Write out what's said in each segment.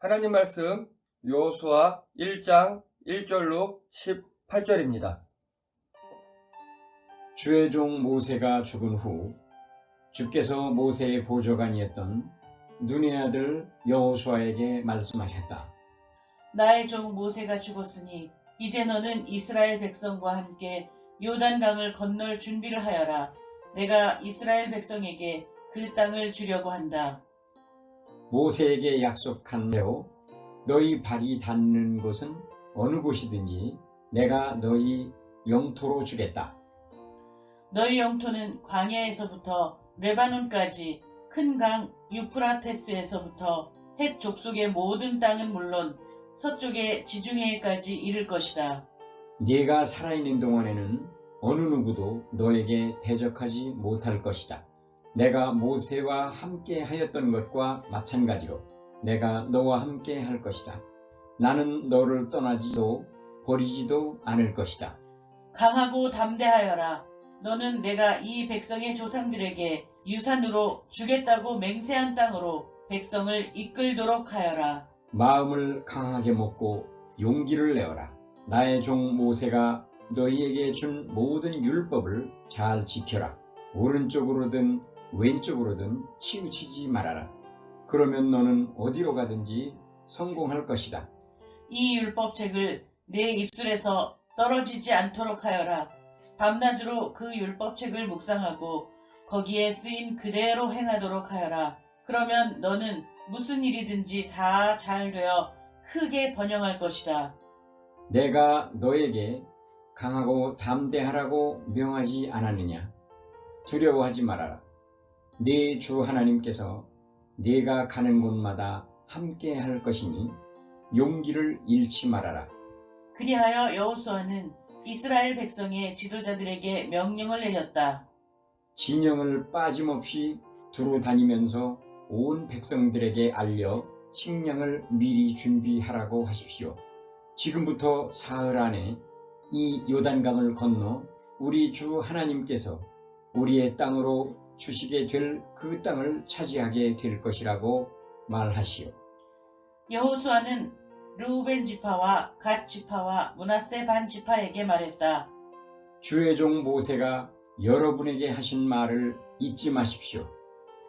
하나님 말씀 여호수아 1장 1절로 18절입니다. 주의 종 모세가 죽은 후 주께서 모세의 보좌관이었던 눈의 아들 여호수아에게 말씀하셨다. 나의 종 모세가 죽었으니 이제 너는 이스라엘 백성과 함께 요단강을 건널 준비를 하여라. 내가 이스라엘 백성에게 그 땅을 주려고 한다. 모세에게 약속한 대로 너희 발이 닿는 곳은 어느 곳이든지 내가 너희 영토로 주겠다. 너희 영토는 광야에서부터 레바논까지 큰 강 유프라테스에서부터 헷 족속의 모든 땅은 물론 서쪽의 지중해까지 이를 것이다. 네가 살아있는 동안에는 어느 누구도 너에게 대적하지 못할 것이다. 내가 모세와 함께 하였던 것과 마찬가지로 내가 너와 함께 할 것이다. 나는 너를 떠나지도 버리지도 않을 것이다. 강하고 담대하여라. 너는 내가 이 백성의 조상들에게 유산으로 주겠다고 맹세한 땅으로 백성을 이끌도록 하여라. 마음을 강하게 먹고 용기를 내어라. 나의 종 모세가 너희에게 준 모든 율법을 잘 지켜라. 오른쪽으로든 왼쪽으로든 치우치지 말아라. 그러면 너는 어디로 가든지 성공할 것이다. 이 율법책을 내 입술에서 떨어지지 않도록 하여라. 밤낮으로 그 율법책을 묵상하고 거기에 쓰인 그대로 행하도록 하여라. 그러면 너는 무슨 일이든지 다 잘 되어 크게 번영할 것이다. 내가 너에게 강하고 담대하라고 명하지 않았느냐? 두려워하지 말아라. 네 주 하나님께서 네가 가는 곳마다 함께 할 것이니 용기를 잃지 말아라. 그리하여 여호수아는 이스라엘 백성의 지도자들에게 명령을 내렸다. 진영을 빠짐없이 두루 다니면서 온 백성들에게 알려 식량을 미리 준비하라고 하십시오. 지금부터 사흘 안에 이 요단강을 건너 우리 주 하나님께서 우리의 땅으로 주시게 될 그 땅을 차지하게 될 것이라고 말하시오. 여호수아는 르우벤 지파와 갓 지파와 므낫세 반 지파에게 말했다. 주의 종 모세가 여러분에게 하신 말을 잊지 마십시오.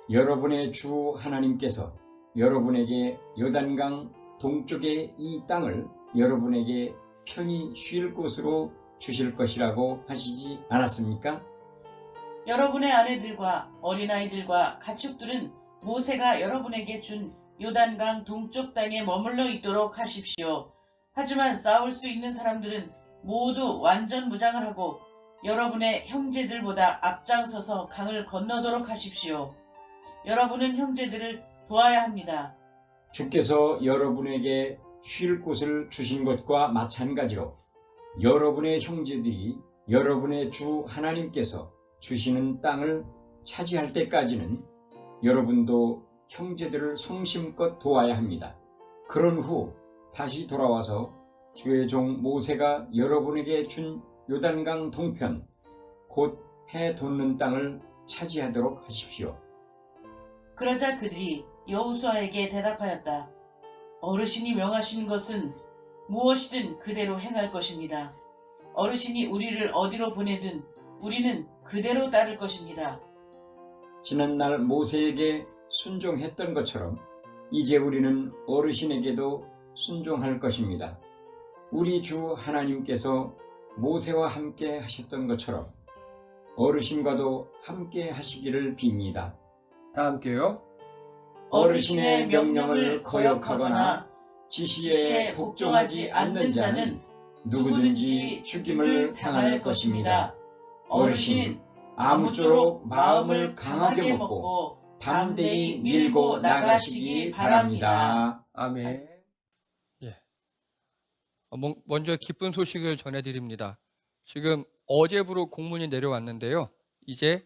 여러분의 주 하나님께서 여러분에게 요단강 동쪽의 이 땅을 여러분에게 편히 쉴 곳으로 주실 것이라고 하시지 않았습니까? 여러분의 아내들과 어린아이들과 가축들은 모세가 여러분에게 준 요단강 동쪽 땅에 머물러 있도록 하십시오. 하지만 싸울 수 있는 사람들은 모두 완전 무장을 하고 여러분의 형제들보다 앞장서서 강을 건너도록 하십시오. 여러분은 형제들을 도와야 합니다. 주께서 여러분에게 쉴 곳을 주신 것과 마찬가지로 여러분의 형제들이 여러분의 주 하나님께서 주시는 땅을 차지할 때까지는 여러분도 형제들을 성심껏 도와야 합니다. 그런 후 다시 돌아와서 주의 종 모세가 여러분에게 준 요단강 동편 곧 해 돋는 땅을 차지하도록 하십시오. 그러자 그들이 여호수아에게 대답하였다. 어르신이 명하신 것은 무엇이든 그대로 행할 것입니다. 어르신이 우리를 어디로 보내든 우리는 그대로 따를 것입니다. 지난날 모세에게 순종했던 것처럼 이제 우리는 어르신에게도 순종할 것입니다. 우리 주 하나님께서 모세와 함께 하셨던 것처럼 어르신과도 함께 하시기를 빕니다. 다 함께요. 어르신의 명령을 거역하거나 지시에 복종하지 않는 자는 누구든지 죽임을 당할 것입니다. 어르신, 아무쪼록 마음을 강하게 먹고 담대히 밀고 나가시기 바랍니다. 아멘. 먼저 기쁜 소식을 전해드립니다. 지금 어제부로 공문이 내려왔는데요. 이제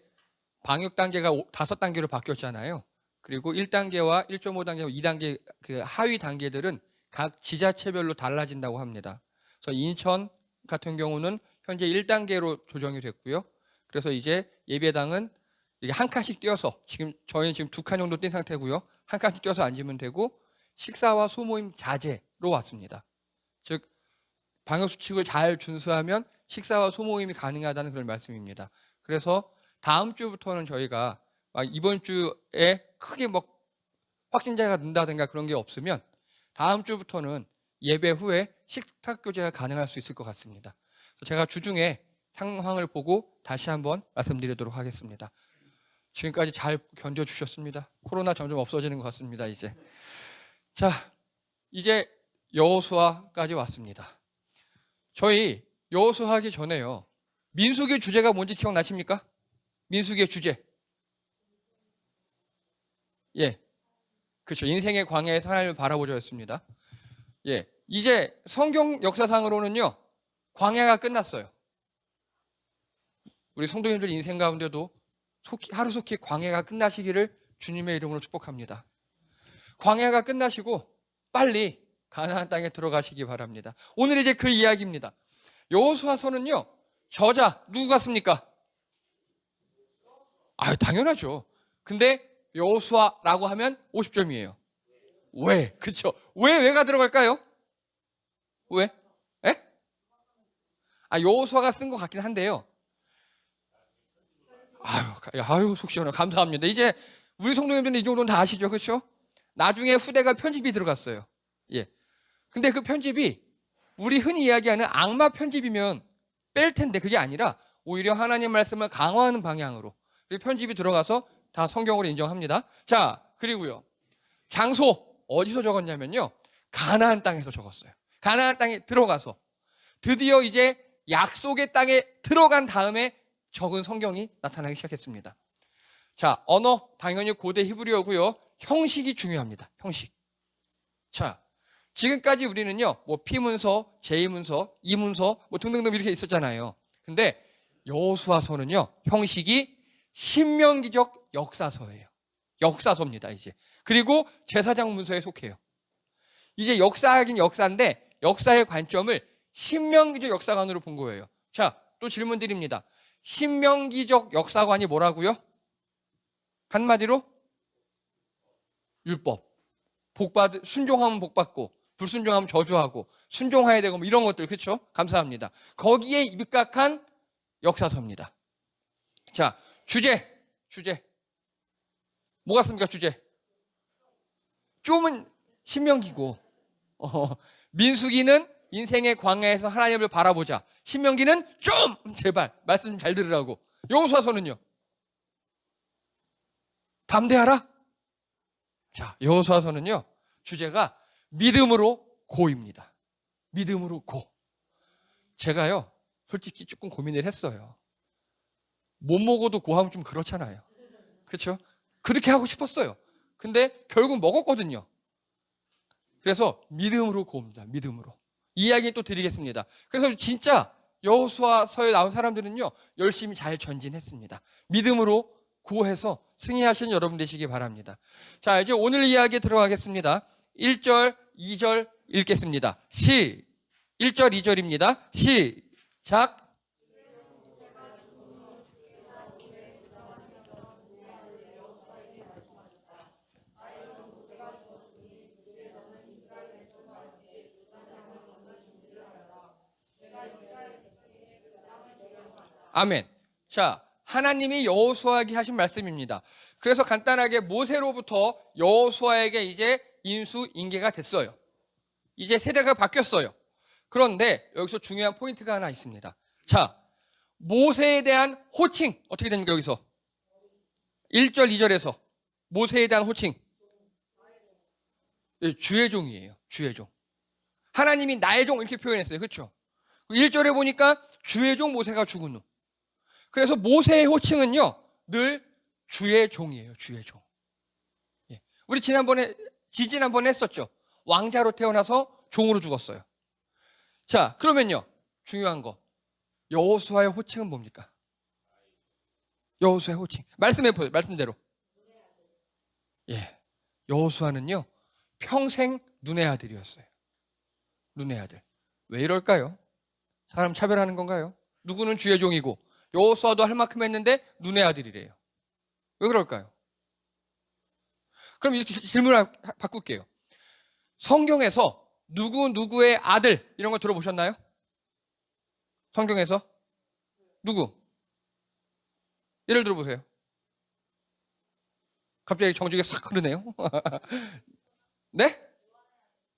방역 단계가 5단계로 바뀌었잖아요. 그리고 1단계와 1.5단계와 2단계 그 하위 단계들은 각 지자체별로 달라진다고 합니다. 그래서 인천 같은 경우는 현재 1단계로 조정이 됐고요. 그래서 이제 예배당은 이게 한 칸씩 띄어서 저희는 지금 2칸 정도 뛴 상태고요. 한 칸씩 띄어서 앉으면 되고 식사와 소모임 자제로 왔습니다. 즉 방역수칙을 잘 준수하면 식사와 소모임이 가능하다는 그런 말씀입니다. 그래서 다음 주부터는 저희가 이번 주에 크게 뭐 확진자가 는다든가 그런 게 없으면 다음 주부터는 예배 후에 식탁 교제가 가능할 수 있을 것 같습니다. 제가 주중에 상황을 보고 다시 한번 말씀드리도록 하겠습니다. 지금까지 잘 견뎌주셨습니다. 코로나 점점 없어지는 것 같습니다. 이제 이제 여호수아까지 왔습니다. 저희 여호수아 하기 전에요, 민수기 주제가 뭔지 기억나십니까? 민수기의 주제. 예, 그렇죠. 인생의 광야에서 하나님을 바라보자였습니다. 예, 이제 성경 역사상으로는요, 광야가 끝났어요. 우리 성도님들 인생 가운데도 하루속히 광야가 끝나시기를 주님의 이름으로 축복합니다. 광야가 끝나시고 빨리 가나안 땅에 들어가시기 바랍니다. 오늘 이제 그 이야기입니다. 여호수아서는요, 저자 누구 같습니까? 당연하죠. 근데 여호수아라고 하면 50점이에요. 왜? 그쵸? 왜가 들어갈까요? 왜? 에? 여호수아가 쓴 것 같긴 한데요. 속 시원해. 감사합니다. 이제 우리 성도님들은 이 정도는 다 아시죠? 그렇죠? 나중에 후대가 편집이 들어갔어요. 예. 근데 그 편집이 우리 흔히 이야기하는 악마 편집이면 뺄 텐데 그게 아니라 오히려 하나님 말씀을 강화하는 방향으로 편집이 들어가서 다 성경으로 인정합니다. 자, 그리고요, 장소 어디서 적었냐면요, 가나안 땅에서 적었어요. 가나안 땅에 들어가서 드디어 이제 약속의 땅에 들어간 다음에 적은 성경이 나타나기 시작했습니다. 자, 언어 당연히 고대 히브리어고요. 형식이 중요합니다. 형식. 자, 지금까지 우리는요, 뭐 피문서, 제2문서, 이문서 뭐 등등등 이렇게 있었잖아요. 근데 여호수아서는요, 형식이 신명기적 역사서예요. 역사서입니다, 이제. 그리고 제사장 문서에 속해요. 이제 역사하긴 역사인데 역사의 관점을 신명기적 역사관으로 본 거예요. 자, 또 질문 드립니다. 신명기적 역사관이 뭐라고요? 한마디로 율법. 순종하면 복받고 불순종하면 저주하고 순종해야 되고 뭐 이런 것들, 그렇죠? 감사합니다. 거기에 입각한 역사서입니다. 자, 주제 뭐 같습니까? 주제 좀은 신명기고, 민수기는 인생의 광야에서 하나님을 바라보자. 신명기는 좀 제발 말씀 좀 잘 들으라고. 여호수아서는요, 담대하라. 자, 여호수아서는요, 주제가 믿음으로 고입니다. 믿음으로 고. 제가요, 솔직히 조금 고민을 했어요. 못 먹어도 고하면 좀 그렇잖아요. 그렇죠? 그렇게 하고 싶었어요. 근데 결국 먹었거든요. 그래서 믿음으로 고입니다. 믿음으로. 이야기 또 드리겠습니다. 그래서 진짜 여호수아서에 나온 사람들은요, 열심히 잘 전진했습니다. 믿음으로 구해서 승리하시는 여러분 되시기 바랍니다. 자, 이제 오늘 이야기 들어가겠습니다. 1절, 2절 읽겠습니다. 1절, 2절입니다. 시작. 아멘. 자, 하나님이 여호수아에게 하신 말씀입니다. 그래서 간단하게 모세로부터 여호수아에게 이제 인수인계가 됐어요. 이제 세대가 바뀌었어요. 그런데 여기서 중요한 포인트가 하나 있습니다. 자, 모세에 대한 호칭 어떻게 됩니까? 여기서 1절, 2절에서 모세에 대한 호칭, 주의 종이에요. 주의 종. 하나님이 나의 종 이렇게 표현했어요. 그렇죠? 1절에 보니까 주의 종 모세가 죽은 후. 그래서 모세의 호칭은요, 늘 주의 종이에요. 주의 종. 우리 지난번에 했었죠. 왕자로 태어나서 종으로 죽었어요. 자, 그러면요, 중요한 거, 여호수아의 호칭은 뭡니까? 여호수아의 호칭 말씀해 보세요. 말씀대로. 여호수아는요, 평생 눈의 아들이었어요. 눈의 아들. 왜 이럴까요? 사람 차별하는 건가요? 누구는 주의 종이고 여호수아도 할 만큼 했는데 눈의 아들이래요. 왜 그럴까요? 그럼 이렇게 질문을 바꿀게요. 성경에서 누구의 아들 이런 거 들어보셨나요? 성경에서 누구? 예를 들어보세요. 갑자기 정적이 싹 흐르네요. 네?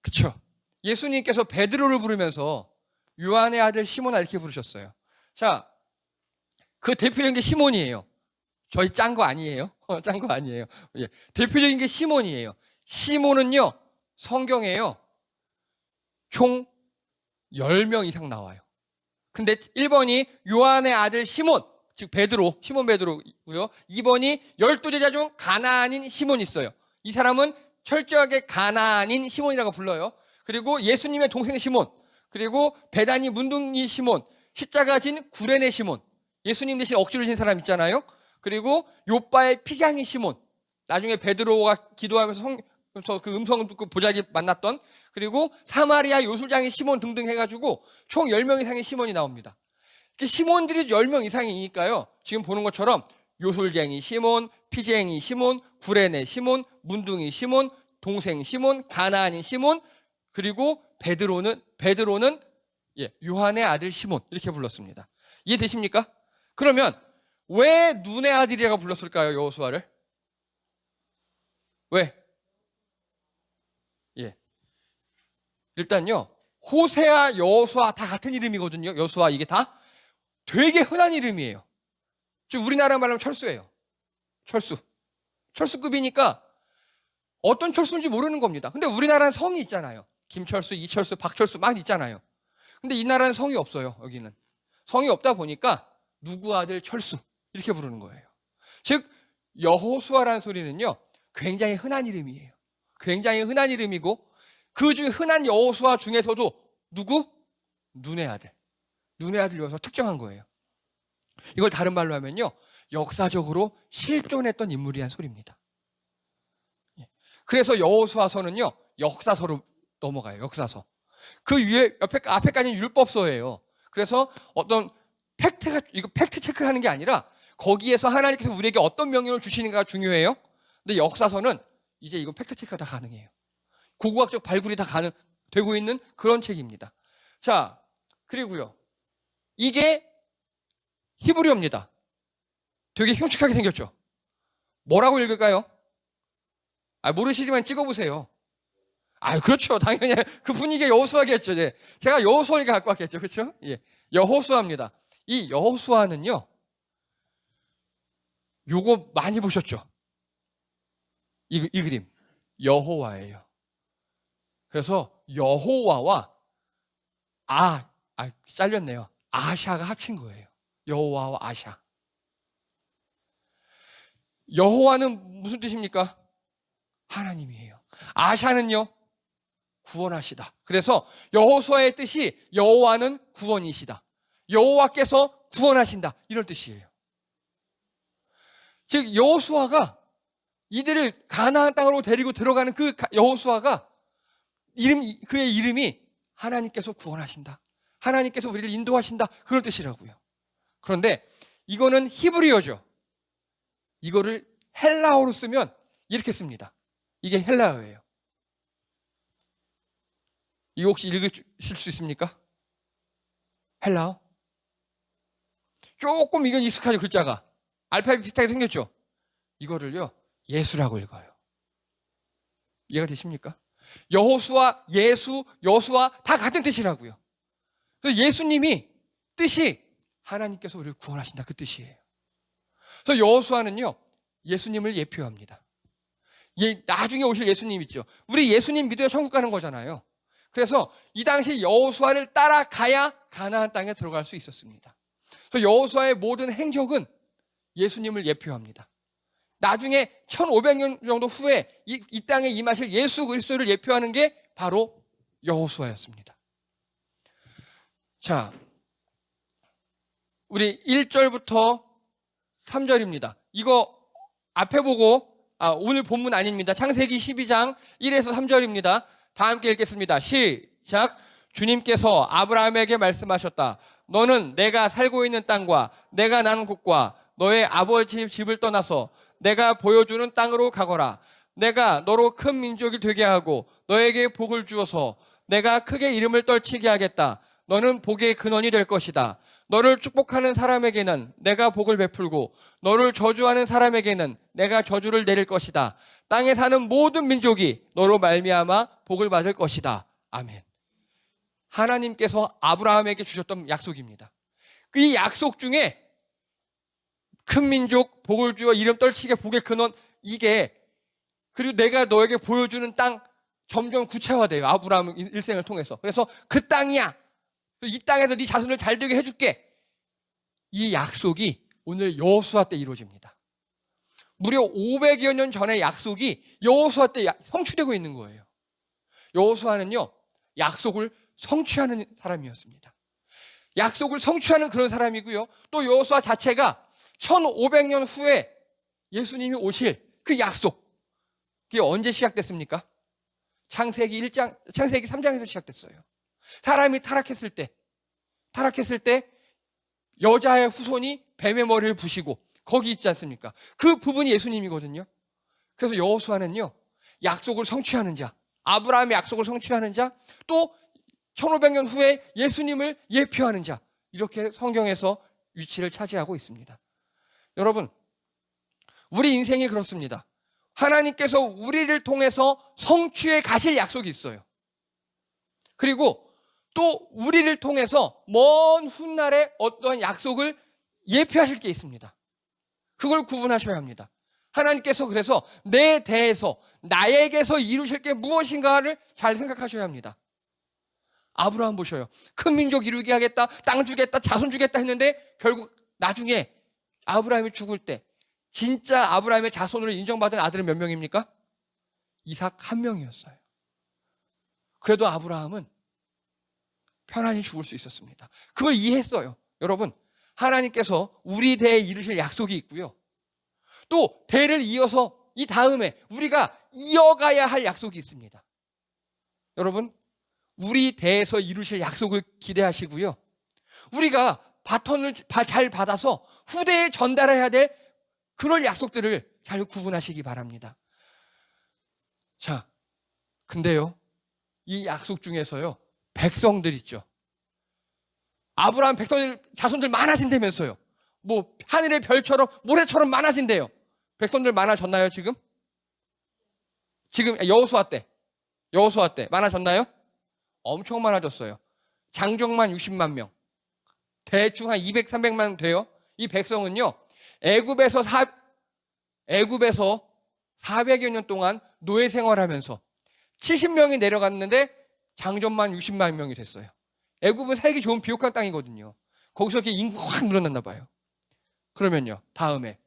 그쵸. 예수님께서 베드로를 부르면서 요한의 아들 시몬아 이렇게 부르셨어요. 자, 그 대표적인 게 시몬이에요. 저희 짠 거 아니에요. 짠 거 아니에요. 예. 대표적인 게 시몬이에요. 시몬은요, 성경에요, 총 10명 이상 나와요. 근데 1번이 요한의 아들 시몬, 즉 베드로, 시몬 베드로고요. 2번이 12제자 중 가나안인 시몬이 있어요. 이 사람은 철저하게 가나안인 시몬이라고 불러요. 그리고 예수님의 동생 시몬, 그리고 베다니 문둥이 시몬, 십자가 진 구레네 시몬, 예수님 대신 억지로 진 사람 있잖아요. 그리고 요바의 피장이 시몬, 나중에 베드로가 기도하면서 그 음성을 듣고 보자기 만났던, 그리고 사마리아 요술장이 시몬 등등 해가지고 총 10명 이상의 시몬이 나옵니다. 시몬들이 10명 이상이니까요, 지금 보는 것처럼 요술쟁이 시몬, 피쟁이 시몬, 구레네 시몬, 문둥이 시몬, 동생 시몬, 가나안인 시몬, 그리고 베드로는 요한의 아들 시몬 이렇게 불렀습니다. 이해되십니까? 그러면 왜 눈의 아들이라고 불렀을까요, 여호수아를? 왜? 예. 일단요, 호세아, 여호수아 다 같은 이름이거든요. 여호수아 이게 다 되게 흔한 이름이에요. 즉 우리나라 말로 하면 철수예요. 철수급이니까 어떤 철수인지 모르는 겁니다. 근데 우리나라는 성이 있잖아요. 김철수, 이철수, 박철수 막 있잖아요. 근데 이 나라는 성이 없어요. 여기는 성이 없다 보니까 누구 아들 철수 이렇게 부르는 거예요. 즉 여호수아라는 소리는요, 굉장히 흔한 이름이에요. 굉장히 흔한 이름이고, 그 중에 흔한 여호수아 중에서도 누구? 눈의 아들 여호수아 특정한 거예요. 이걸 다른 말로 하면요, 역사적으로 실존했던 인물이란 소리입니다. 그래서 여호수아서는요, 역사서로 넘어가요. 역사서. 그 위에 앞에까지는 율법서예요. 그래서 어떤 팩트 체크를 하는 게 아니라 거기에서 하나님께서 우리에게 어떤 명령을 주시는가가 중요해요. 근데 역사서는 이제 이건 팩트 체크가 다 가능해요. 고고학적 발굴이 다 되고 있는 그런 책입니다. 자, 그리고요, 이게 히브리어입니다. 되게 흉측하게 생겼죠. 뭐라고 읽을까요? 모르시지만 찍어보세요. 그렇죠. 당연히 그 분위기가 여호수아겠죠. 네. 제가 여호수아니까 갖고 왔겠죠. 그렇죠? 예. 여호수아입니다. 이 여호수아는요, 요거 많이 보셨죠? 이 그림. 여호와예요. 그래서 여호와와 잘렸네요. 아샤가 합친 거예요. 여호와와 아샤. 여호와는 무슨 뜻입니까? 하나님이에요. 아샤는요, 구원하시다. 그래서 여호수아의 뜻이 여호와는 구원이시다, 여호와께서 구원하신다, 이런 뜻이에요. 즉 여호수아가 이들을 가나안 땅으로 데리고 들어가는 그 여호수아가 그의 이름이 하나님께서 구원하신다, 하나님께서 우리를 인도하신다, 그런 뜻이라고요. 그런데 이거는 히브리어죠. 이거를 헬라어로 쓰면 이렇게 씁니다. 이게 헬라어예요. 이거 혹시 읽으실 수 있습니까? 헬라어? 조금 이건 익숙하죠, 글자가. 알파벳 비슷하게 생겼죠? 이거를요, 예수라고 읽어요. 이해가 되십니까? 여호수아, 예수, 여수아 다 같은 뜻이라고요. 그래서 예수님이 뜻이 하나님께서 우리를 구원하신다, 그 뜻이에요. 그래서 여호수아는요, 예수님을 예표합니다. 나중에 오실 예수님 있죠. 우리 예수님 믿어야 천국 가는 거잖아요. 그래서 이 당시 여호수아를 따라가야 가나안 땅에 들어갈 수 있었습니다. 그래서 여호수아의 모든 행적은 예수님을 예표합니다. 나중에 1500년 정도 후에 이 땅에 임하실 예수 그리스도를 예표하는 게 바로 여호수아였습니다. 자, 우리 1절부터 3절입니다. 이거 앞에 보고, 오늘 본문 아닙니다. 창세기 12장 1에서 3절입니다. 다 함께 읽겠습니다. 시작. 주님께서 아브라함에게 말씀하셨다. 너는 내가 살고 있는 땅과 내가 난 곳과 너의 아버지 집을 떠나서 내가 보여주는 땅으로 가거라. 내가 너로 큰 민족이 되게 하고 너에게 복을 주어서 내가 크게 이름을 떨치게 하겠다. 너는 복의 근원이 될 것이다. 너를 축복하는 사람에게는 내가 복을 베풀고 너를 저주하는 사람에게는 내가 저주를 내릴 것이다. 땅에 사는 모든 민족이 너로 말미암아 복을 받을 것이다. 아멘. 하나님께서 아브라함에게 주셨던 약속입니다. 이 약속 중에 큰 민족 복을 주어 이름 떨치게 복의 근원, 이게, 그리고 내가 너에게 보여주는 땅 점점 구체화돼요. 아브라함 일생을 통해서. 그래서 그 땅이야. 이 땅에서 네 자손을 잘 되게 해줄게. 이 약속이 오늘 여호수아 때 이루어집니다. 무려 500여 년 전의 약속이 여호수아 때 성취되고 있는 거예요. 여호수아는요, 약속을 성취하는 사람이었습니다. 약속을 성취하는 그런 사람이고요. 또 여호수아 자체가 1500년 후에 예수님이 오실 그 약속, 그게 언제 시작됐습니까? 창세기 3장에서 시작됐어요. 사람이 타락했을 때 여자의 후손이 뱀의 머리를 부시고 거기 있지 않습니까? 그 부분이 예수님이거든요. 그래서 여호수아는요, 약속을 성취하는 자, 아브라함의 약속을 성취하는 자, 또 1500년 후에 예수님을 예표하는 자, 이렇게 성경에서 위치를 차지하고 있습니다. 여러분, 우리 인생이 그렇습니다. 하나님께서 우리를 통해서 성취해 가실 약속이 있어요. 그리고 또 우리를 통해서 먼 훗날에 어떤 약속을 예표하실 게 있습니다. 그걸 구분하셔야 합니다. 하나님께서 그래서 내 대에서 나에게서 이루실 게 무엇인가를 잘 생각하셔야 합니다. 아브라함 보셔요. 큰 민족 이루게 하겠다, 땅 주겠다, 자손 주겠다 했는데 결국 나중에 아브라함이 죽을 때 진짜 아브라함의 자손으로 인정받은 아들은 몇 명입니까? 이삭 한 명이었어요. 그래도 아브라함은 편안히 죽을 수 있었습니다. 그걸 이해했어요. 여러분, 하나님께서 우리 대에 이루실 약속이 있고요. 또 대를 이어서 이 다음에 우리가 이어가야 할 약속이 있습니다. 여러분, 우리 대에서 이루실 약속을 기대하시고요. 우리가 바톤을 잘 받아서 후대에 전달해야 될 그럴 약속들을 잘 구분하시기 바랍니다. 자, 근데요, 이 약속 중에서요, 백성들 있죠. 아브라함 백성들, 자손들 많아진다면서요. 뭐 하늘의 별처럼 모래처럼 많아진대요. 백성들 많아졌나요, 지금? 여호수아 때 많아졌나요? 엄청 많아졌어요. 장정만 60만 명. 대충 한 200, 300만 돼요. 이 백성은요, 애굽에서 400여 년 동안 노예 생활하면서 70명이 내려갔는데 장정만 60만 명이 됐어요. 애굽은 살기 좋은 비옥한 땅이거든요. 거기서 이렇게 인구가 확 늘어났나 봐요. 그러면요, 다음에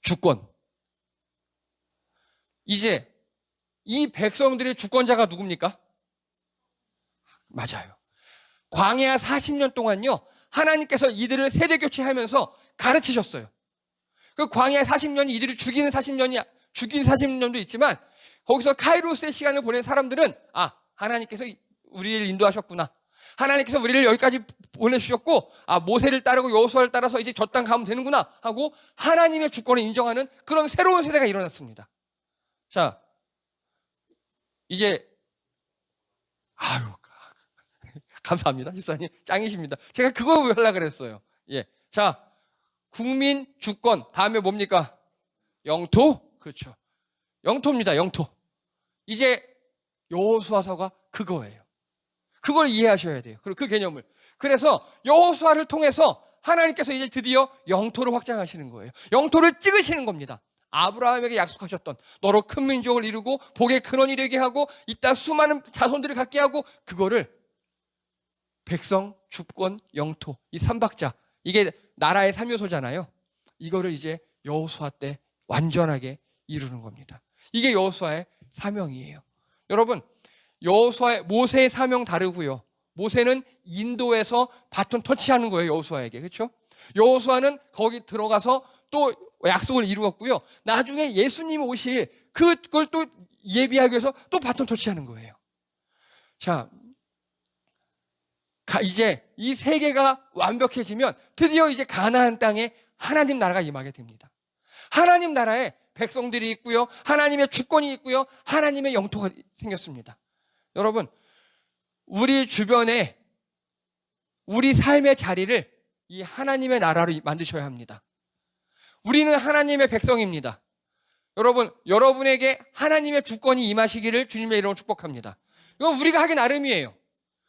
주권. 이제 이 백성들의 주권자가 누굽니까? 맞아요. 광야 40년 동안요, 하나님께서 이들을 세대 교체하면서 가르치셨어요. 그 광야 40년이 이들을 죽인 40년도 있지만 거기서 카이로스의 시간을 보낸 사람들은 하나님께서 우리를 인도하셨구나. 하나님께서 우리를 여기까지 보내주셨고 모세를 따르고 여호수아를 따라서 이제 저 땅 가면 되는구나 하고 하나님의 주권을 인정하는 그런 새로운 세대가 일어났습니다. 자, 이제 감사합니다. 집사님 짱이십니다. 제가 그거 하려고 그랬어요. 예. 자, 국민 주권 다음에 뭡니까? 영토? 그렇죠. 영토입니다. 영토. 이제 여호수아서가 그거예요. 그걸 이해하셔야 돼요. 그 개념을. 그래서 여호수아를 통해서 하나님께서 이제 드디어 영토를 확장하시는 거예요. 영토를 찍으시는 겁니다. 아브라함에게 약속하셨던 너로 큰 민족을 이루고 복의 근원이 되게 하고 이따 수많은 자손들을 갖게 하고 그거를 백성, 주권, 영토 이 3박자 이게 나라의 3요소잖아요. 이거를 이제 여호수아 때 완전하게 이루는 겁니다. 이게 여호수아의 사명이에요. 여러분, 모세의 사명 다르고요. 모세는 인도에서 바톤 터치하는 거예요. 여호수아에게. 그렇죠? 여호수아는 거기 들어가서 또 약속을 이루었고요. 나중에 예수님이 오실 그걸 또 예비하기 위해서 또 바톤 터치하는 거예요. 자, 이제 이 세 개가 완벽해지면 드디어 이제 가나안 땅에 하나님 나라가 임하게 됩니다. 하나님 나라에 백성들이 있고요. 하나님의 주권이 있고요. 하나님의 영토가 생겼습니다. 여러분, 우리 주변에 우리 삶의 자리를 이 하나님의 나라로 만드셔야 합니다. 우리는 하나님의 백성입니다. 여러분, 여러분에게 하나님의 주권이 임하시기를 주님의 이름으로 축복합니다. 이건 우리가 하기 나름이에요.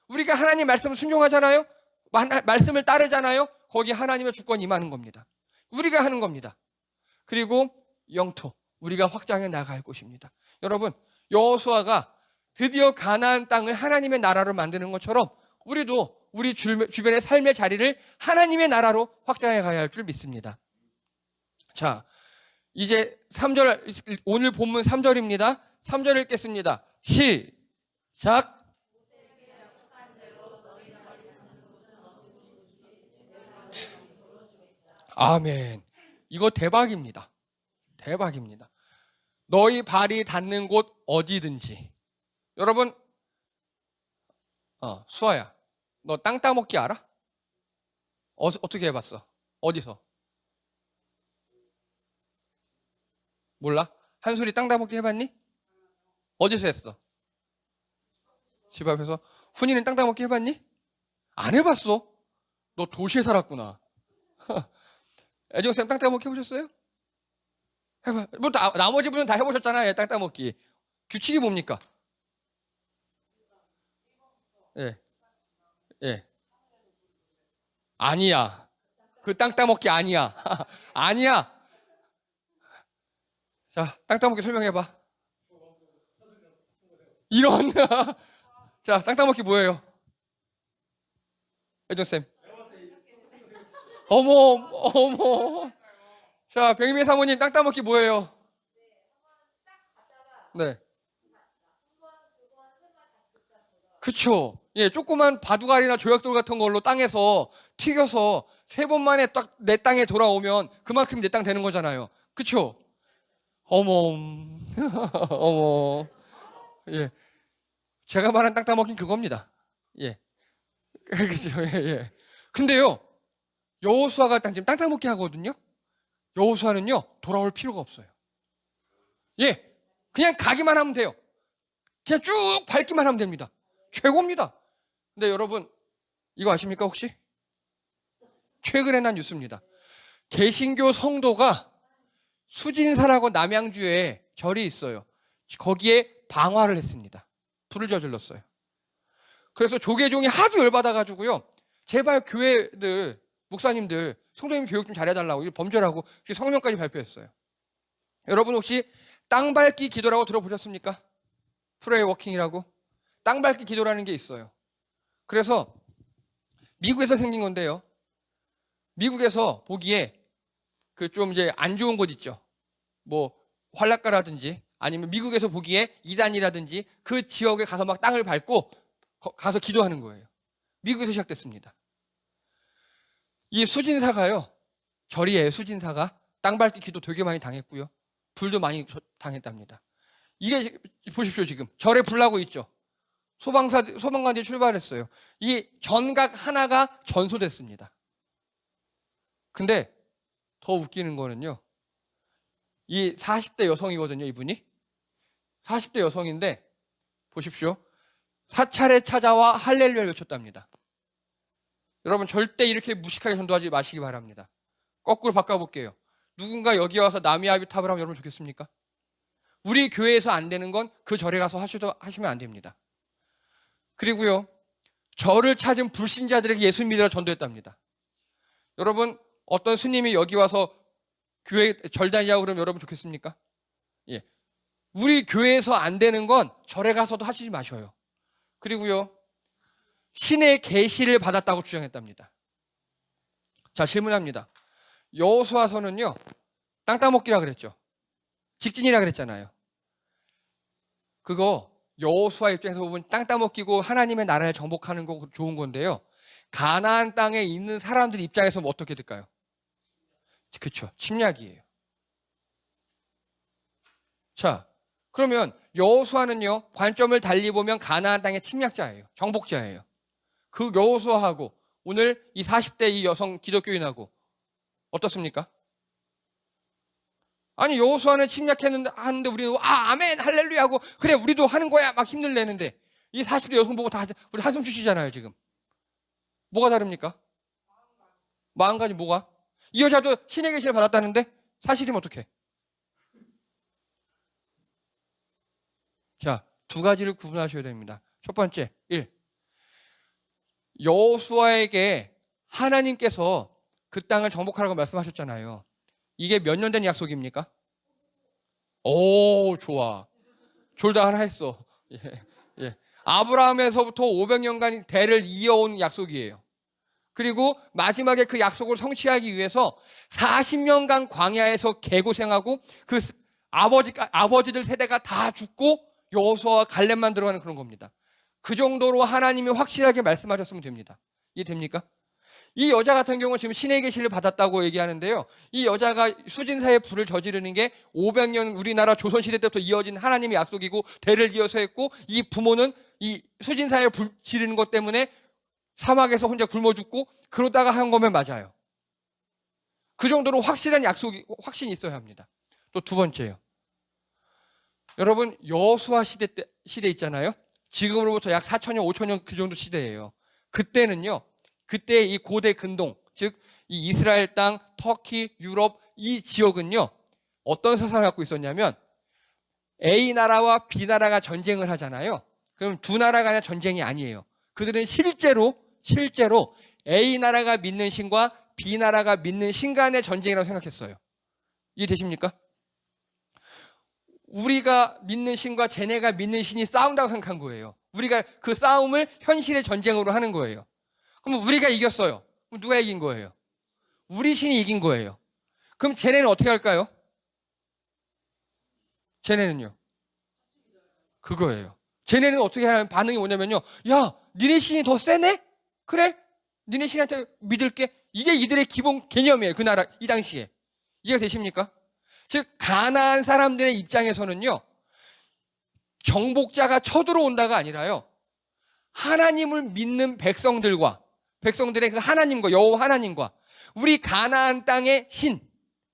우리가 하나님 말씀을 순종하잖아요. 말씀을 따르잖아요. 거기 하나님의 주권이 임하는 겁니다. 우리가 하는 겁니다. 그리고 영토, 우리가 확장해 나갈 곳입니다. 여러분, 여호수아가 드디어 가나안 땅을 하나님의 나라로 만드는 것처럼 우리도 우리 주변의 삶의 자리를 하나님의 나라로 확장해 가야 할 줄 믿습니다. 자, 이제 3절, 오늘 본문 3절입니다. 3절 읽겠습니다. 시작. 아멘. 이거 대박입니다. 대박입니다. 너희 발이 닿는 곳 어디든지. 여러분, 수아야, 너 땅 따먹기 알아? 어떻게 해봤어? 어디서? 몰라? 한솔이 땅 따먹기 해봤니? 어디서 했어? 집 앞에서. 훈이는 땅 따먹기 해봤니? 안 해봤어? 너 도시에 살았구나. 애정쌤 땅 따먹기 해보셨어요? 해봐. 뭐 나머지 분은 다 해보셨잖아요. 땅 따먹기. 규칙이 뭡니까? 예. 예. 아니야. 그 땅 따먹기 아니야. 아니야. 자, 땅 따먹기 설명해봐. 이런. 자, 땅 따먹기 뭐예요? 애정쌤. 어머. 자, 백미 사모님 땅 따먹기 뭐예요? 네. 그쵸. 예, 조그만 바둑알이나 조약돌 같은 걸로 땅에서 튀겨서 3번 만에 딱 내 땅에 돌아오면 그만큼 내 땅 되는 거잖아요. 그쵸? 어머. 예. 제가 말한 땅 따먹긴 그겁니다. 예. 그죠. 예. 근데요, 여호수아가 지금 땅 따먹기 하거든요. 여호수아는요, 돌아올 필요가 없어요. 예. 그냥 가기만 하면 돼요. 그냥 쭉 밟기만 하면 됩니다. 최고입니다. 근데 여러분, 이거 아십니까 혹시? 최근에 난 뉴스입니다. 개신교 성도가 수진사라고 남양주에 절이 있어요. 거기에 방화를 했습니다. 불을 저질렀어요. 그래서 조계종이 하도 열받아가지고요. 제발 교회들, 목사님들, 성도님 교육 좀 잘해달라고 범죄라고 성명까지 발표했어요. 여러분 혹시 땅 밟기 기도라고 들어보셨습니까? 프레이 워킹이라고? 땅 밟기 기도라는 게 있어요. 그래서 미국에서 생긴 건데요. 미국에서 보기에 그 좀 이제 안 좋은 곳 있죠. 뭐 활락가라든지 아니면 미국에서 보기에 이단이라든지 그 지역에 가서 막 땅을 밟고 가서 기도하는 거예요. 미국에서 시작됐습니다. 이 수진사가요. 절이에요. 수진사가 땅 밟기 기도 되게 많이 당했고요. 불도 많이 당했답니다. 이게 보십시오. 지금 절에 불 나고 있죠. 소방관들이 출발했어요. 이 전각 하나가 전소됐습니다. 근데 더 웃기는 거는요. 이 40대 여성이거든요. 이분이. 40대 여성인데 보십시오. 사찰에 찾아와 할렐루야를 외쳤답니다. 여러분 절대 이렇게 무식하게 전도하지 마시기 바랍니다. 거꾸로 바꿔볼게요. 누군가 여기 와서 나미아비탑을 하면 여러분 좋겠습니까? 우리 교회에서 안 되는 건 그 절에 가서 하시면 안 됩니다. 그리고요. 저를 찾은 불신자들에게 예수 믿으라 전도했답니다. 여러분 어떤 스님이 여기 와서 교회 절 다니냐고 그러면 여러분 좋겠습니까? 예. 우리 교회에서 안 되는 건 절에 가서도 하시지 마셔요. 그리고요. 신의 계시를 받았다고 주장했답니다. 자, 질문합니다. 여호수아서는요. 땅 따먹기라 그랬죠. 직진이라 그랬잖아요. 그거 여호수아 입장에서 보면 땅 따먹기고 하나님의 나라를 정복하는 거 좋은 건데요. 가나안 땅에 있는 사람들 입장에서 뭐 어떻게 될까요? 그렇죠. 침략이에요. 자, 그러면 여호수아는요. 관점을 달리 보면 가나안 땅의 침략자예요. 정복자예요. 그 여호수아하고 오늘 이 40대 이 여성 기독교인하고 어떻습니까? 아니 여호수아는 침략했는데 하는데 우리는 아멘 할렐루야 하고 그래 우리도 하는 거야 막 힘을 내는데 이 40대 여성 보고 다 우리 한숨 쉬시잖아요 지금. 뭐가 다릅니까? 마음가짐 뭐가? 이 여자도 신의 계시를 받았다는데 사실이면 어떡해? 자, 두 가지를 구분하셔야 됩니다. 첫 번째, 1. 여호수아에게 하나님께서 그 땅을 정복하라고 말씀하셨잖아요. 이게 몇 년 된 약속입니까? 오, 좋아. 졸다 하나 했어. 예, 예. 아브라함에서부터 500년간 대를 이어온 약속이에요. 그리고 마지막에 그 약속을 성취하기 위해서 40년간 광야에서 개고생하고 그 아버지들 세대가 다 죽고 여호수아와 갈렙만 들어가는 그런 겁니다. 그 정도로 하나님이 확실하게 말씀하셨으면 됩니다. 이해됩니까? 이 여자 같은 경우는 지금 신의 계시를 받았다고 얘기하는데요. 이 여자가 수진사의 불을 저지르는 게 500년 우리나라 조선시대 때부터 이어진 하나님의 약속이고 대를 이어서 했고 이 부모는 이 수진사의 불 지르는 것 때문에 사막에서 혼자 굶어 죽고 그러다가 한 거면 맞아요. 그 정도로 확실한 확신이 있어야 합니다. 또 두 번째요. 여러분 여호수아 시대 있잖아요. 지금으로부터 약 4,000년, 5,000년 그 정도 시대예요. 그때는요. 그때 이 고대 근동, 즉 이 이스라엘 땅, 터키, 유럽 이 지역은요. 어떤 사상을 갖고 있었냐면 A 나라와 B 나라가 전쟁을 하잖아요. 그럼 두 나라가 아니라 전쟁이 아니에요. 그들은 실제로 A 나라가 믿는 신과 B 나라가 믿는 신 간의 전쟁이라고 생각했어요. 이해되십니까? 우리가 믿는 신과 쟤네가 믿는 신이 싸운다고 생각한 거예요. 우리가 그 싸움을 현실의 전쟁으로 하는 거예요. 그럼 우리가 이겼어요. 그럼 누가 이긴 거예요? 우리 신이 이긴 거예요. 그럼 쟤네는 어떻게 할까요? 쟤네는요? 그거예요. 쟤네는 어떻게 하는 반응이 뭐냐면요. 야, 니네 신이 더 세네? 그래? 니네 신한테 믿을게. 이게 이들의 기본 개념이에요. 그 나라, 이 당시에. 이해가 되십니까? 즉, 가나안 사람들의 입장에서는요. 정복자가 쳐들어온다가 아니라요. 하나님을 믿는 백성들의 그 하나님과 여호와 하나님과 우리 가나안 땅의 신,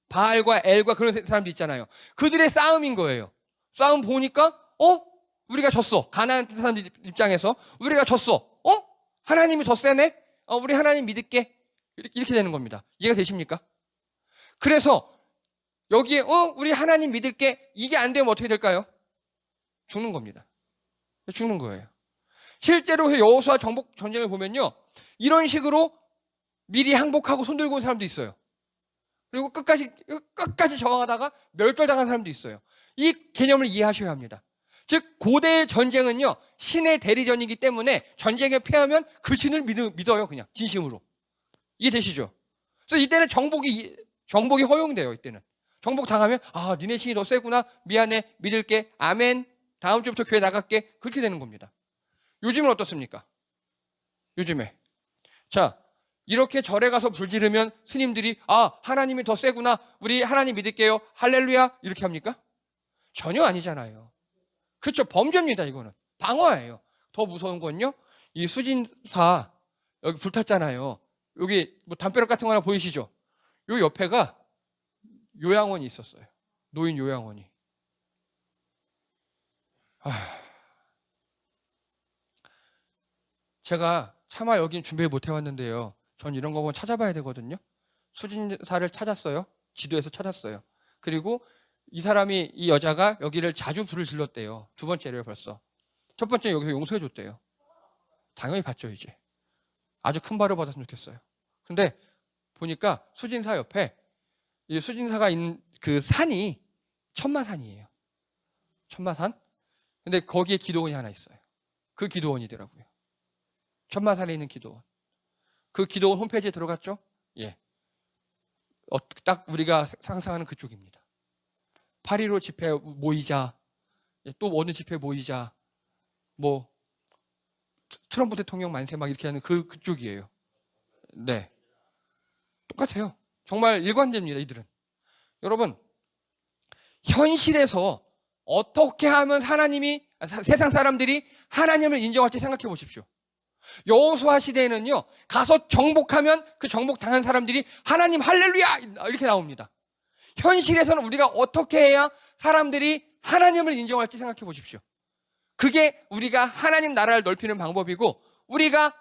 바알과 엘과 그런 사람들 있잖아요. 그들의 싸움인 거예요. 싸움 보니까 우리가 졌어. 가나안 사람들 입장에서 우리가 졌어. 하나님이 더 세네? 우리 하나님 믿을게. 이렇게 되는 겁니다. 이해가 되십니까? 그래서 여기에 우리 하나님 믿을게. 이게 안 되면 어떻게 될까요? 죽는 겁니다. 죽는 거예요. 실제로 여호수아 정복 전쟁을 보면요. 이런 식으로 미리 항복하고 손들고 온 사람도 있어요. 그리고 끝까지 저항하다가 멸절당한 사람도 있어요. 이 개념을 이해하셔야 합니다. 즉 고대의 전쟁은요. 신의 대리전이기 때문에 전쟁에 패하면 그 신을 믿어요. 그냥 진심으로. 이해되시죠? 그래서 이때는 정복이 허용돼요. 이때는. 정복 당하면 니네 신이 더 세구나. 미안해. 믿을게. 아멘. 다음 주부터 교회 나갈게. 그렇게 되는 겁니다. 요즘은 어떻습니까? 요즘에. 자, 이렇게 절에 가서 불 지르면 스님들이 하나님이 더 세구나. 우리 하나님 믿을게요. 할렐루야. 이렇게 합니까? 전혀 아니잖아요. 그렇죠. 범죄입니다. 이거는. 방화예요. 더 무서운 건요. 이 수진사 여기 불탔잖아요. 여기 뭐 담벼락 같은 거 하나 보이시죠? 요 옆에가 요양원이 있었어요. 노인 요양원이. 제가 차마 여긴 준비 못 해왔는데요. 전 이런 거 보면 찾아봐야 되거든요. 수진사를 찾았어요. 지도에서 찾았어요. 그리고 이 여자가 여기를 자주 불을 질렀대요. 두 번째래요, 벌써. 첫 번째 여기서 용서해줬대요. 당연히 받죠, 이제. 아주 큰 벌을 받았으면 좋겠어요. 근데 보니까 수진사 옆에 이 수진사가 있는 그 산이 천마산이에요. 천마산? 근데 거기에 기도원이 하나 있어요. 그 기도원이더라고요. 천마산에 있는 기도원. 그 기도원 홈페이지에 들어갔죠? 예. 딱 우리가 상상하는 그쪽입니다. 8.15 집회 모이자. 또 어느 집회 모이자. 뭐 트럼프 대통령 만세 막 이렇게 하는 그쪽이에요. 네. 똑같아요. 정말 일관됩니다, 이들은. 여러분, 현실에서 어떻게 하면 세상 사람들이 하나님을 인정할지 생각해 보십시오. 여호수아 시대에는요, 가서 정복하면 그 정복 당한 사람들이 하나님 할렐루야! 이렇게 나옵니다. 현실에서는 우리가 어떻게 해야 사람들이 하나님을 인정할지 생각해 보십시오. 그게 우리가 하나님 나라를 넓히는 방법이고 우리가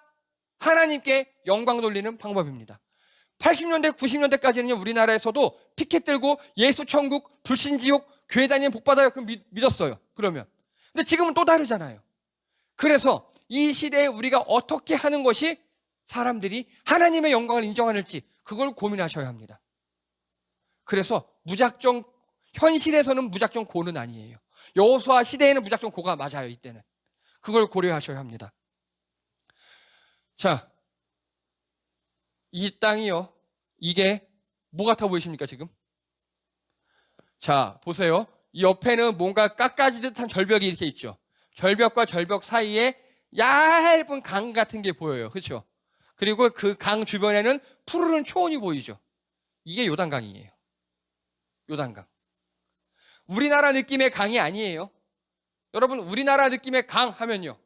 하나님께 영광 돌리는 방법입니다. 80년대, 90년대까지는요, 우리나라에서도 피켓 들고 예수 천국, 불신지옥, 교회 다니면 복받아요. 그럼 믿었어요. 그러면. 근데 지금은 또 다르잖아요. 그래서 이 시대에 우리가 어떻게 하는 것이 사람들이 하나님의 영광을 인정하는지 그걸 고민하셔야 합니다. 그래서 무작정, 현실에서는 무작정 고는 아니에요. 여호수아 시대에는 무작정 고가 맞아요. 이때는. 그걸 고려하셔야 합니다. 자, 이 땅이요. 이게 뭐 같아 보이십니까 지금? 자, 보세요. 이 옆에는 뭔가 깎아지듯한 절벽이 이렇게 있죠. 절벽과 절벽 사이에 얇은 강 같은 게 보여요. 그렇죠? 그리고 그 강 주변에는 푸르른 초원이 보이죠. 이게 요단강이에요. 요단강. 우리나라 느낌의 강이 아니에요. 여러분, 우리나라 느낌의 강 하면요,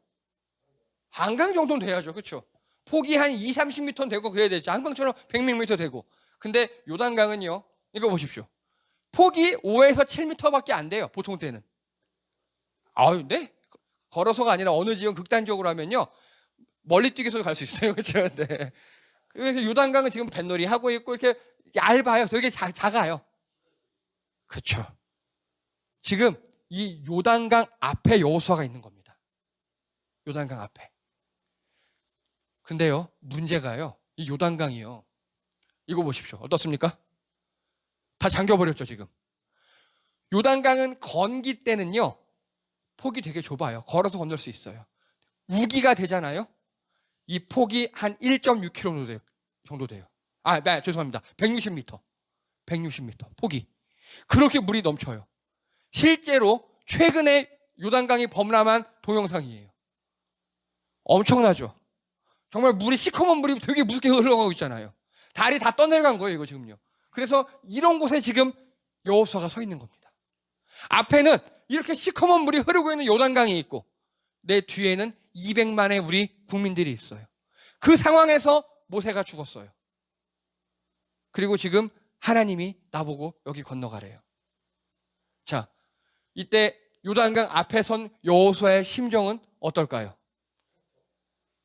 한강 정도는 돼야죠. 그렇죠? 폭이 한 2, 30m 되고 그래야 되죠. 한강처럼 100m 되고. 근데 요단강은요, 이거 보십시오. 폭이 5에서 7m밖에 안 돼요. 보통 때는. 아유, 네? 걸어서가 아니라 어느 지역 극단적으로 하면요, 멀리 뛰기서 갈 수 있어요. 그렇죠? 네. 그래서 요단강은 지금 뱃놀이 하고 있고 이렇게 얇아요. 되게 작아요. 그렇죠? 지금 이 요단강 앞에 여호수아가 있는 겁니다. 요단강 앞에. 근데요, 문제가요, 이 요단강이요, 이거 보십시오. 어떻습니까? 다 잠겨버렸죠, 지금. 요단강은 건기 때는요, 폭이 되게 좁아요. 걸어서 건널 수 있어요. 우기가 되잖아요. 이 폭이 한 1.6km 정도 돼요. 아, 네, 죄송합니다. 160m. 160m. 폭이. 그렇게 물이 넘쳐요. 실제로 최근에 요단강이 범람한 동영상이에요. 엄청나죠? 정말 물이, 시커먼 물이 되게 무섭게 흘러가고 있잖아요. 다리 다 떠내려간 거예요, 이거 지금요. 그래서 이런 곳에 지금 여호수아가 서 있는 겁니다. 앞에는 이렇게 시커먼 물이 흐르고 있는 요단강이 있고 내 뒤에는 200만의 우리 국민들이 있어요. 그 상황에서 모세가 죽었어요. 그리고 지금 하나님이 나보고 여기 건너가래요. 자, 이때 요단강 앞에 선 여호수아의 심정은 어떨까요?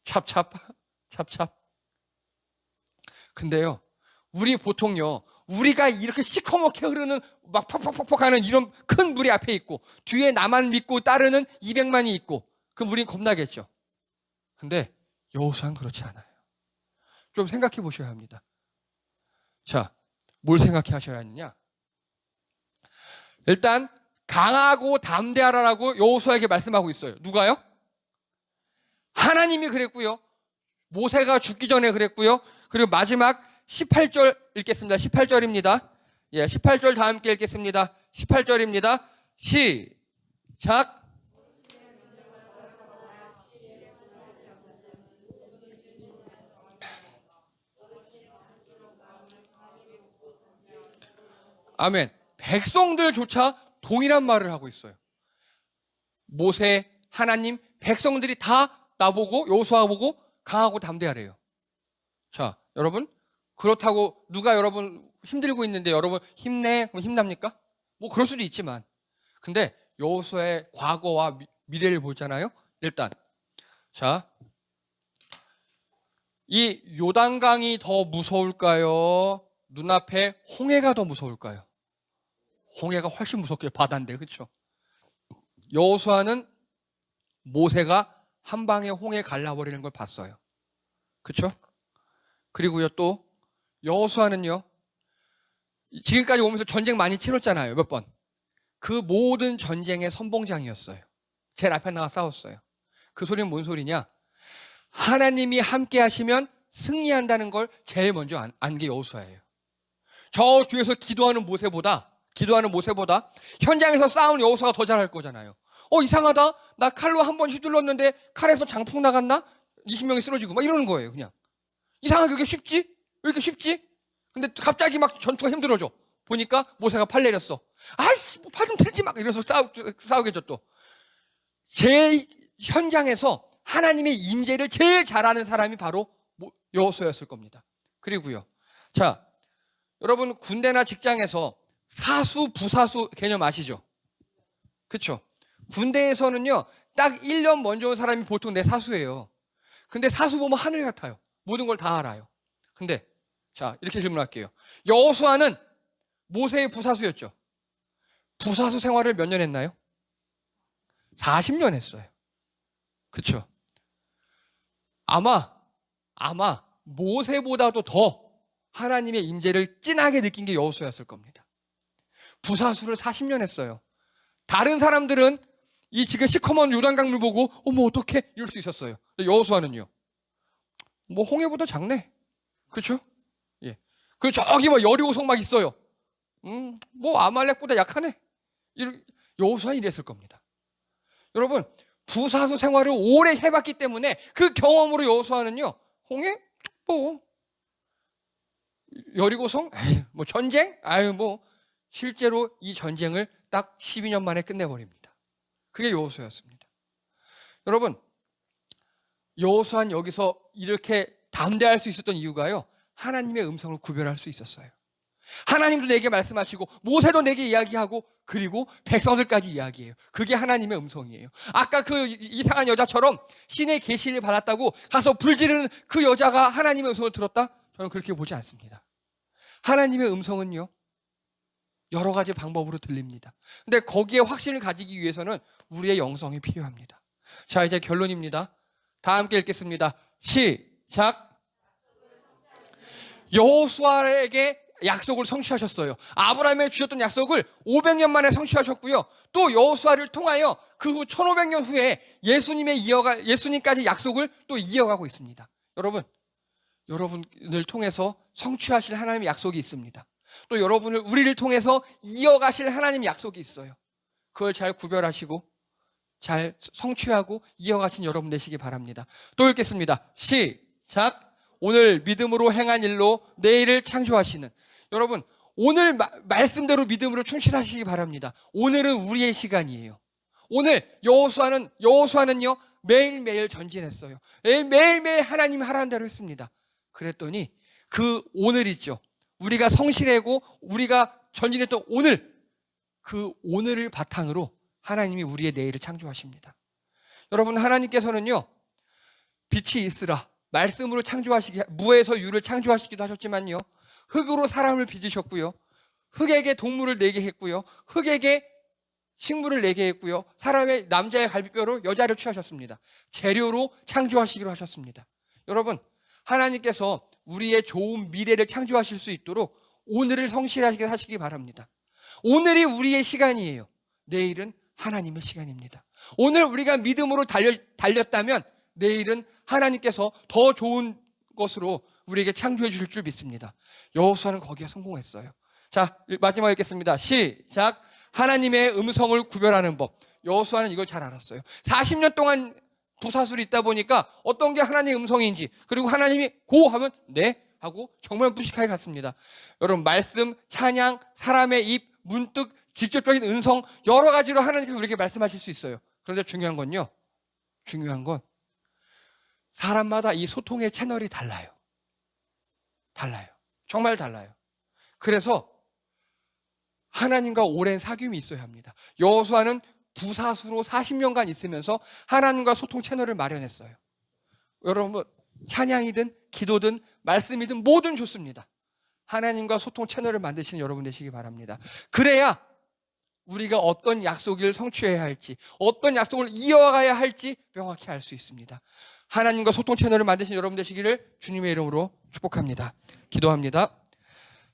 찹찹. 근데요, 우리 보통요, 우리가 이렇게 시커멓게 흐르는 막 퍽퍽퍽퍽 하는 이런 큰 물이 앞에 있고 뒤에 나만 믿고 따르는 200만이 있고 그럼 우린 겁나겠죠. 근데 여호수아는 그렇지 않아요. 좀 생각해 보셔야 합니다. 자, 뭘 생각해 하셔야 하느냐? 일단 강하고 담대하라라고 여호수아에게 말씀하고 있어요. 누가요? 하나님이 그랬고요. 모세가 죽기 전에 그랬고요. 그리고 마지막 18절 읽겠습니다. 18절입니다. 예, 18절 다 함께 읽겠습니다. 18절입니다. 시작. 아멘. 백성들조차 동일한 말을 하고 있어요. 모세, 하나님, 백성들이 다 나보고, 여호수아 보고 강하고 담대하래요. 자, 여러분, 그렇다고 누가 여러분 힘들고 있는데 여러분 힘내? 그럼 힘납니까? 뭐 그럴 수도 있지만, 근데 여호수아의 과거와 미래를 보잖아요. 일단, 자, 이 요단강이 더 무서울까요? 눈앞에 홍해가 더 무서울까요? 홍해가 훨씬 무섭게 바다인데, 그렇죠? 여호수아는 모세가 한 방에 홍해 갈라버리는 걸 봤어요. 그렇죠? 그리고요, 또 여호수아는요, 지금까지 오면서 전쟁 많이 치렀잖아요. 몇 번. 그 모든 전쟁의 선봉장이었어요. 제일 앞에 나가 싸웠어요. 그 소리는 뭔 소리냐? 하나님이 함께 하시면 승리한다는 걸 제일 먼저 안 게 여호수아예요. 저 뒤에서 기도하는 모세보다 현장에서 싸운 여호수아가 더 잘할 거잖아요. 이상하다. 나 칼로 한 번 휘둘렀는데 칼에서 장풍 나갔나? 20명이 쓰러지고 막 이러는 거예요. 그냥 이상하게 이게 쉽지? 왜 이렇게 쉽지? 근데 갑자기 막 전투가 힘들어져. 보니까 모세가 팔 내렸어. 아이씨, 팔 좀 들지 막 이러면서 싸우겠죠. 또 제일 현장에서 하나님의 임재를 제일 잘하는 사람이 바로 여호수아였을 겁니다. 그리고요, 자, 여러분 군대나 직장에서 사수, 부사수 개념 아시죠? 그렇죠? 군대에서는요, 딱 1년 먼저 온 사람이 보통 내 사수예요. 근데 사수 보면 하늘 같아요. 모든 걸 다 알아요. 근데 자, 이렇게 질문할게요. 여호수아는 모세의 부사수였죠. 부사수 생활을 몇 년 했나요? 40년 했어요. 그렇죠? 아마 모세보다도 더 하나님의 임재를 진하게 느낀 게 여호수아였을 겁니다. 부사수를 40년 했어요. 다른 사람들은 이 지금 시커먼 요단강물 보고 어머 어떡해 이럴 수 있었어요. 여호수아는요, 뭐 홍해보다 작네. 그렇죠? 예. 그 저기 뭐 여리고성 막 있어요. 뭐 아말렉보다 약하네. 여호수아는 이랬을 겁니다. 여러분, 부사수 생활을 오래 해봤기 때문에 그 경험으로 여호수아는요, 홍해? 뭐 여리고성? 에이, 뭐 전쟁? 아유 뭐 실제로 이 전쟁을 딱 12년 만에 끝내버립니다. 그게 여호수아였습니다. 여러분, 여호수아는 여기서 이렇게 담대할 수 있었던 이유가요, 하나님의 음성을 구별할 수 있었어요. 하나님도 내게 말씀하시고 모세도 내게 이야기하고 그리고 백성들까지 이야기해요. 그게 하나님의 음성이에요. 아까 그 이상한 여자처럼 신의 계시를 받았다고 가서 불지르는 그 여자가 하나님의 음성을 들었다? 저는 그렇게 보지 않습니다. 하나님의 음성은요, 여러 가지 방법으로 들립니다. 근데 거기에 확신을 가지기 위해서는 우리의 영성이 필요합니다. 자, 이제 결론입니다. 다 함께 읽겠습니다. 시작. 여호수아에게 약속을 성취하셨어요. 아브라함에게 주셨던 약속을 500년 만에 성취하셨고요. 또 여호수아를 통하여 그 후 1500년 후에 예수님까지 약속을 또 이어가고 있습니다. 여러분을 통해서 성취하실 하나님의 약속이 있습니다. 또 우리를 통해서 이어가실 하나님의 약속이 있어요. 그걸 잘 구별하시고 잘 성취하고 이어가신 여러분 되시기 바랍니다. 또 읽겠습니다. 시작. 오늘 믿음으로 행한 일로 내일을 창조하시는, 여러분 오늘 말씀대로 믿음으로 충실하시기 바랍니다. 오늘은 우리의 시간이에요. 오늘 여호수아는요 매일매일 전진했어요. 매일매일 하나님이 하라는 대로 했습니다. 그랬더니 그 오늘 있죠, 우리가 성실하고 우리가 전진했던 오늘, 그 오늘을 바탕으로 하나님이 우리의 내일을 창조하십니다. 여러분, 하나님께서는요 빛이 있으라 말씀으로 무에서 유를 창조하시기도 하셨지만요, 흙으로 사람을 빚으셨고요, 흙에게 동물을 내게 했고요, 흙에게 식물을 내게 했고요, 사람의 남자의 갈비뼈로 여자를 취하셨습니다. 재료로 창조하시기로 하셨습니다. 여러분, 하나님께서 우리의 좋은 미래를 창조하실 수 있도록 오늘을 성실하게 하시기 바랍니다. 오늘이 우리의 시간이에요. 내일은 하나님의 시간입니다. 오늘 우리가 믿음으로 달렸다면 내일은 하나님께서 더 좋은 것으로 우리에게 창조해 주실 줄 믿습니다. 여호수아는 거기에 성공했어요. 자, 마지막 읽겠습니다. 시작. 하나님의 음성을 구별하는 법. 여호수아는 이걸 잘 알았어요. 40년 동안 부사술이 있다 보니까 어떤 게 하나님의 음성인지, 그리고 하나님이 고 하면 네 하고 정말 무식하게 갔습니다. 여러분, 말씀, 찬양, 사람의 입, 문득 직접적인 음성, 여러 가지로 하나님께서 우리에게 말씀하실 수 있어요. 그런데 중요한 건 사람마다 이 소통의 채널이 달라요. 정말 달라요. 그래서 하나님과 오랜 사귐이 있어야 합니다. 여호수아는 부사수로 40년간 있으면서 하나님과 소통 채널을 마련했어요. 여러분, 찬양이든 기도든 말씀이든 뭐든 좋습니다. 하나님과 소통 채널을 만드시는 여러분 되시기 바랍니다. 그래야 우리가 어떤 약속을 성취해야 할지, 어떤 약속을 이어가야 할지 명확히 알 수 있습니다. 하나님과 소통 채널을 만드신 여러분 되시기를 주님의 이름으로 축복합니다. 기도합니다.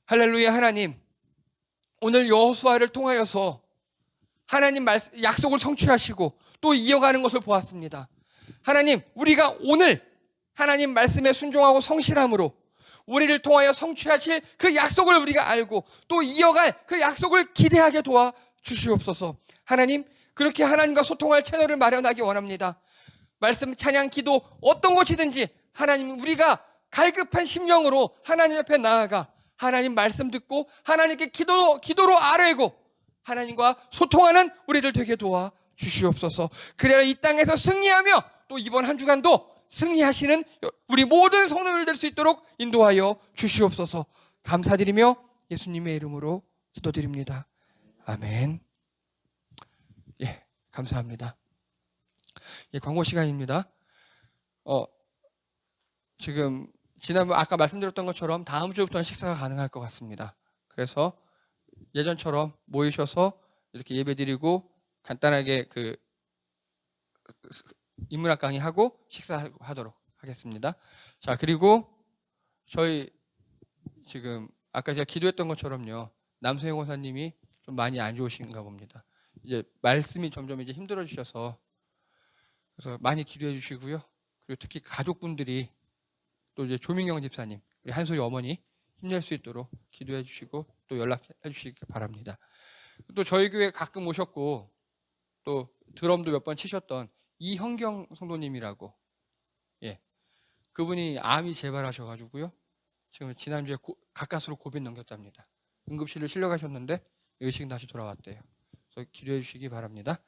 할렐루야. 하나님, 오늘 여호수아를 통하여서 하나님 약속을 성취하시고 또 이어가는 것을 보았습니다. 하나님, 우리가 오늘 하나님 말씀에 순종하고 성실함으로 우리를 통하여 성취하실 그 약속을 우리가 알고 또 이어갈 그 약속을 기대하게 도와 주시옵소서. 하나님, 그렇게 하나님과 소통할 채널을 마련하기 원합니다. 말씀, 찬양, 기도 어떤 것이든지 하나님, 우리가 갈급한 심령으로 하나님 앞에 나아가 하나님 말씀 듣고 하나님께 기도로 아뢰고 하나님과 소통하는 우리들 되게 도와 주시옵소서. 그래야 이 땅에서 승리하며 또 이번 한 주간도 승리하시는 우리 모든 성도들 될 수 있도록 인도하여 주시옵소서. 감사드리며 예수님의 이름으로 기도드립니다. 아멘. 예, 감사합니다. 예, 광고 시간입니다. 지금 지난번 아까 말씀드렸던 것처럼 다음 주부터는 식사가 가능할 것 같습니다. 그래서 예전처럼 모이셔서 이렇게 예배드리고 간단하게 그 인문학 강의하고 식사하도록 하겠습니다. 자, 그리고 저희 지금 아까 제가 기도했던 것처럼요. 남성희 권사님이 좀 많이 안 좋으신가 봅니다. 이제 말씀이 점점 이제 힘들어 주셔서 그래서 많이 기도해 주시고요. 그리고 특히 가족분들이 또 이제 조민경 집사님, 우리 한소희 어머니 힘낼 수 있도록 기도해 주시고 또 연락해 주시기 바랍니다. 또 저희 교회 가끔 오셨고 또 드럼도 몇 번 치셨던 이형경 성도님이라고, 예, 그분이 암이 재발하셔가지고요. 지금 지난주에 가까스로 고빈 넘겼답니다. 응급실로 실려가셨는데 의식은 다시 돌아왔대요. 그래서 기도해 주시기 바랍니다.